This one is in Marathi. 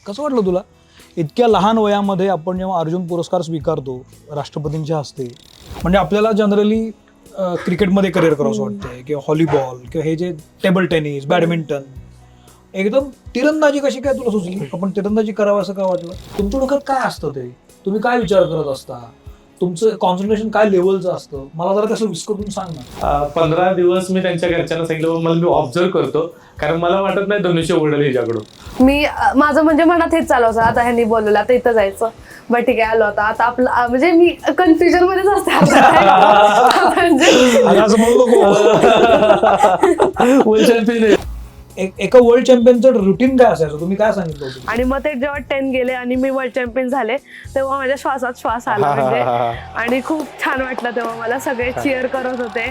कसं वाटलं तुला इतक्या लहान वयामध्ये आपण जेव्हा अर्जुन पुरस्कार स्वीकारतो राष्ट्रपतींच्या हस्ते, म्हणजे आपल्याला जनरली क्रिकेटमध्ये करिअर करावंसं वाटतंय किंवा व्हॉलीबॉल किंवा हे जे टेबल टेनिस, बॅडमिंटन, एकदम तिरंदाजी कशी काय तुला सुचली? आपण तिरंदाजी करावं असं काय वाटलं? तुमच्या डोक्यात काय असतं ते? तुम्ही काय विचार करत असता? तुमचं कॉन्सन्ट्रेशन काय लेवलचं असतं? मला जरा तसं विस्कटून सांग ना. 15 दिवस मी त्यांच्या घरच्यांना सांगितलं मला मी ऑब्झर्व करतो, कारण मला वाटत नाही धनुष्य उडलं हिच्याकडून. मी माझं म्हणजे मनात हेच चालू असं, आता ह्यांनी बोलवलं आता इथं जायचं, बरं ठीक आहे आलो आता आपलं म्हणजे मी कन्फ्युजन मध्येच असते आणि असं म्हणू नको. वर्ल्ड चॅम्पियन एका वर्ल्ड चॅम्पियनचं रुटीन काय असायचं? तुम्ही काय सांगितलं होतं? आणि मग ते जेव्हा 10 गेले आणि मी वर्ल्ड चॅम्पियन झाले तेव्हा माझ्या श्वासात श्वास आला म्हणजे, आणि खूप छान वाटलं तेव्हा मला. सगळे चिअर करत होते.